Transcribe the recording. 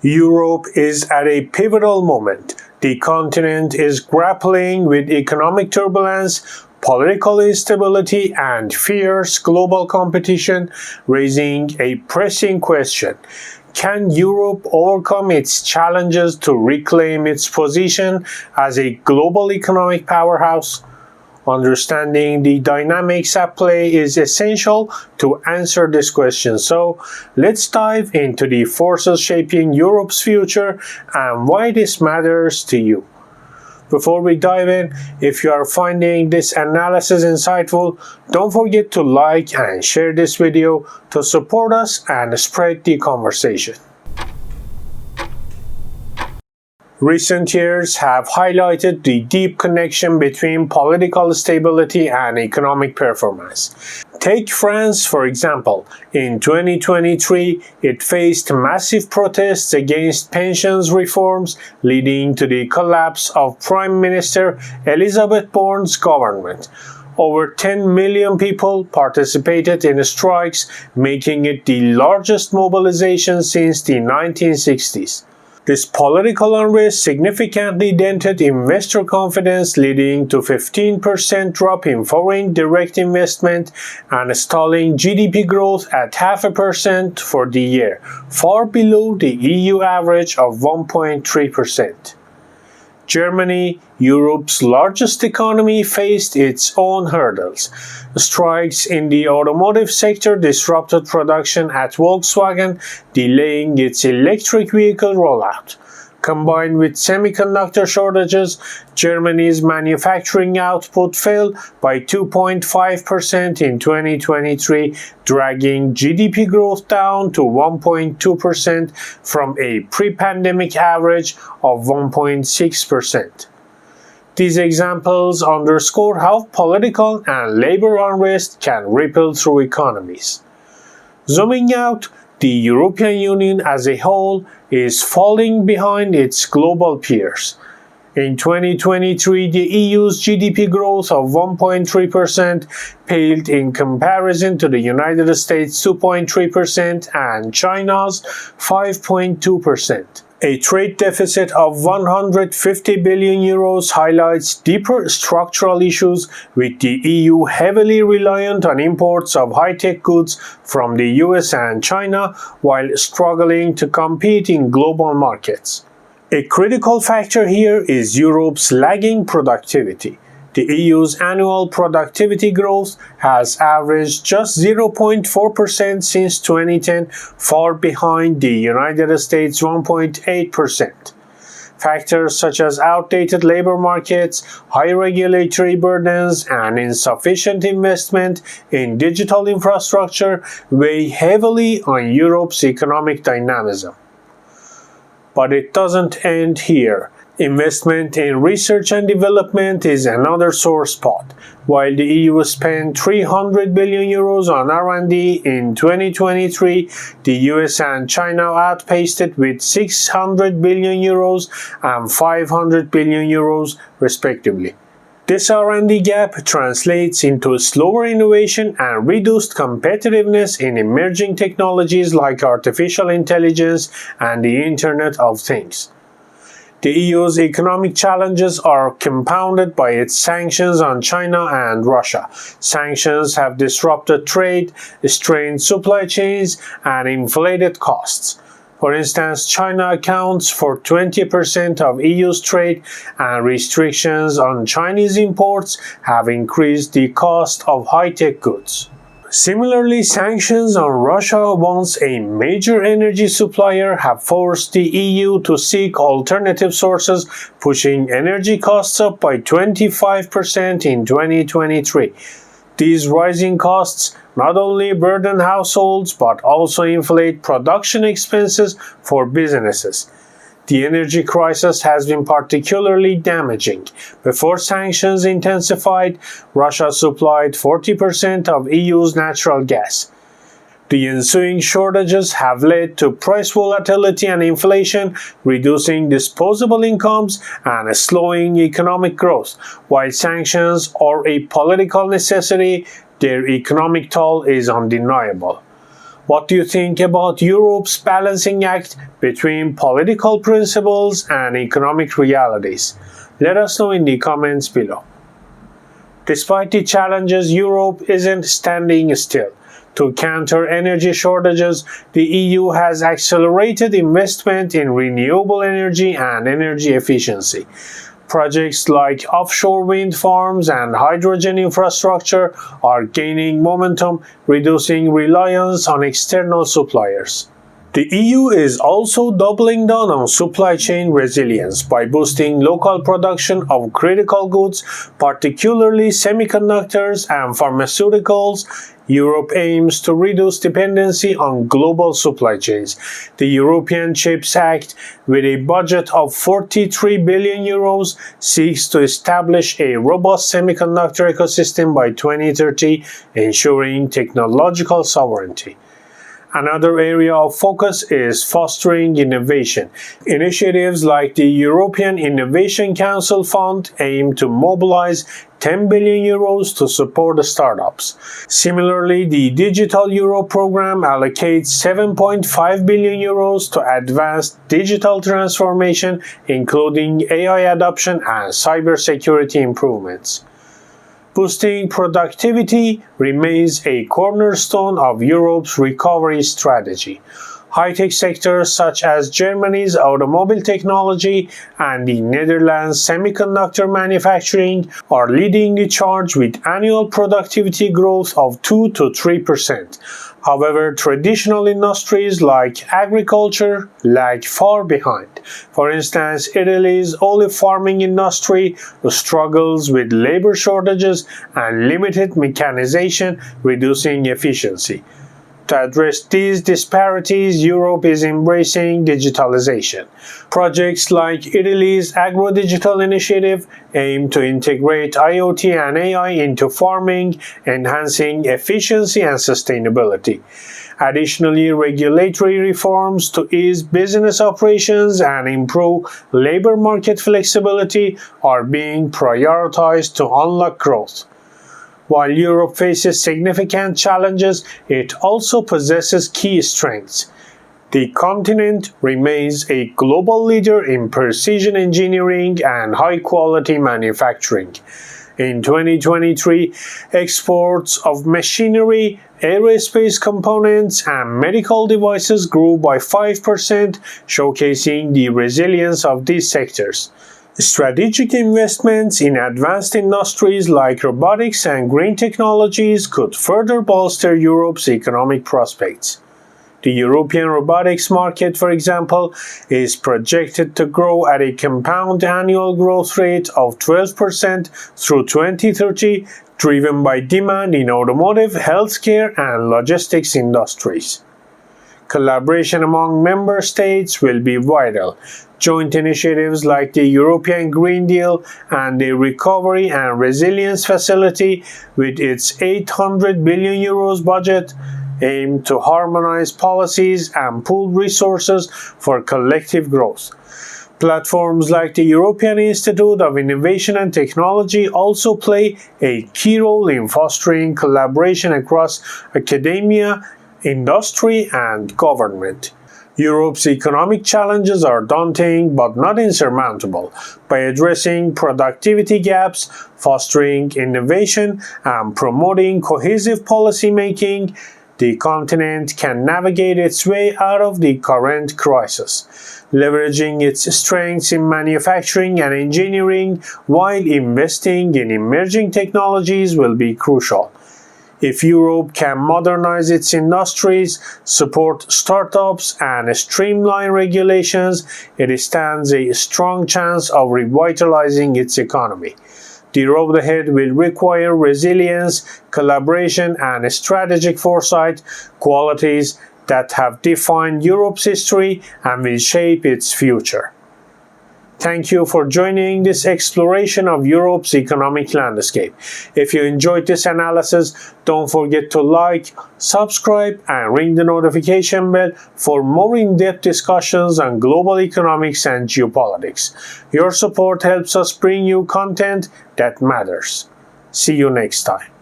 Europe is at a pivotal moment. The continent is grappling with economic turbulence, political instability, and fierce global competition, raising a pressing question. Can Europe overcome its challenges to reclaim its position as a global economic powerhouse? Understanding the dynamics at play is essential to answer this question. So, let's dive into the forces shaping Europe's future and why this matters to you. Before we dive in, if you are finding this analysis insightful, don't forget to like and share this video to support us and spread the conversation. Recent years have highlighted the deep connection between political stability and economic performance. Take France, for example. In 2023, it faced massive protests against pensions reforms, leading to the collapse of Prime Minister Elisabeth Borne's government. Over 10 million people participated in strikes, making it the largest mobilization since the 1960s. This political unrest significantly dented investor confidence, leading to a 15% drop in foreign direct investment and stalling GDP growth at 0.5% for the year, far below the EU average of 1.3%. Germany, Europe's largest economy, faced its own hurdles. Strikes in the automotive sector disrupted production at Volkswagen, delaying its electric vehicle rollout. Combined with semiconductor shortages, Germany's manufacturing output fell by 2.5% in 2023, dragging GDP growth down to 1.2% from a pre-pandemic average of 1.6%. These examples underscore how political and labor unrest can ripple through economies. Zooming out, the European Union as a whole is falling behind its global peers. In 2023, the EU's GDP growth of 1.3% paled in comparison to the United States' 2.3% and China's 5.2%. A trade deficit of 150 billion euros highlights deeper structural issues, with the EU heavily reliant on imports of high-tech goods from the US and China while struggling to compete in global markets. A critical factor here is Europe's lagging productivity. The EU's annual productivity growth has averaged just 0.4% since 2010, far behind the United States' 1.8%. Factors such as outdated labor markets, high regulatory burdens, and insufficient investment in digital infrastructure weigh heavily on Europe's economic dynamism. But it doesn't end here. Investment in research and development is another sore spot. While the EU spent 300 billion euros on R&D in 2023, the US and China outpaced it with 600 billion euros and 500 billion euros respectively. This R&D gap translates into slower innovation and reduced competitiveness in emerging technologies like artificial intelligence and the Internet of Things. The EU's economic challenges are compounded by its sanctions on China and Russia. Sanctions have disrupted trade, strained supply chains, and inflated costs. For instance, China accounts for 20% of EU's trade, and restrictions on Chinese imports have increased the cost of high-tech goods. Similarly, sanctions on Russia, once a major energy supplier, have forced the EU to seek alternative sources, pushing energy costs up by 25% in 2023. These rising costs not only burden households but also inflate production expenses for businesses. The energy crisis has been particularly damaging. Before sanctions intensified, Russia supplied 40% of EU's natural gas. The ensuing shortages have led to price volatility and inflation, reducing disposable incomes and slowing economic growth. While sanctions are a political necessity, their economic toll is undeniable. What do you think about Europe's balancing act between political principles and economic realities? Let us know in the comments below. Despite the challenges, Europe isn't standing still. To counter energy shortages, the EU has accelerated investment in renewable energy and energy efficiency. Projects like offshore wind farms and hydrogen infrastructure are gaining momentum, reducing reliance on external suppliers. The EU is also doubling down on supply chain resilience by boosting local production of critical goods, particularly semiconductors and pharmaceuticals. Europe aims to reduce dependency on global supply chains. The European Chips Act, with a budget of 43 billion euros, seeks to establish a robust semiconductor ecosystem by 2030, ensuring technological sovereignty. Another area of focus is fostering innovation. Initiatives like the European Innovation Council Fund aim to mobilize 10 billion euros to support the startups. Similarly, the Digital Euro program allocates 7.5 billion euros to advance digital transformation, including AI adoption and cybersecurity improvements. Boosting productivity remains a cornerstone of Europe's recovery strategy. High-tech sectors such as Germany's automobile technology and the Netherlands' semiconductor manufacturing are leading the charge with annual productivity growth of 2 to 3%. However, traditional industries like agriculture lag far behind. For instance, Italy's olive farming industry struggles with labor shortages and limited mechanization, reducing efficiency. To address these disparities, Europe is embracing digitalization. Projects like Italy's Agro-Digital Initiative aim to integrate IoT and AI into farming, enhancing efficiency and sustainability. Additionally, regulatory reforms to ease business operations and improve labor market flexibility are being prioritized to unlock growth. While Europe faces significant challenges, it also possesses key strengths. The continent remains a global leader in precision engineering and high-quality manufacturing. In 2023, exports of machinery, aerospace components, and medical devices grew by 5%, showcasing the resilience of these sectors. Strategic investments in advanced industries like robotics and green technologies could further bolster Europe's economic prospects. The European robotics market, for example, is projected to grow at a compound annual growth rate of 12% through 2030, driven by demand in automotive, healthcare, and logistics industries. Collaboration among member states will be vital. Joint initiatives like the European Green Deal and the Recovery and Resilience Facility, with its 800 billion euros budget, aim to harmonize policies and pool resources for collective growth. Platforms like the European Institute of Innovation and Technology also play a key role in fostering collaboration across academia, industry, and government. Europe's economic challenges are daunting but not insurmountable. By addressing productivity gaps, fostering innovation, and promoting cohesive policy making, the continent can navigate its way out of the current crisis, leveraging its strengths in manufacturing and engineering while investing in emerging technologies will be crucial. If Europe can modernize its industries, support startups, and streamline regulations, it stands a strong chance of revitalizing its economy. The road ahead will require resilience, collaboration, and strategic foresight, qualities that have defined Europe's history and will shape its future. Thank you for joining this exploration of Europe's economic landscape. If you enjoyed this analysis, don't forget to like, subscribe, and ring the notification bell for more in-depth discussions on global economics and geopolitics. Your support helps us bring you content that matters. See you next time.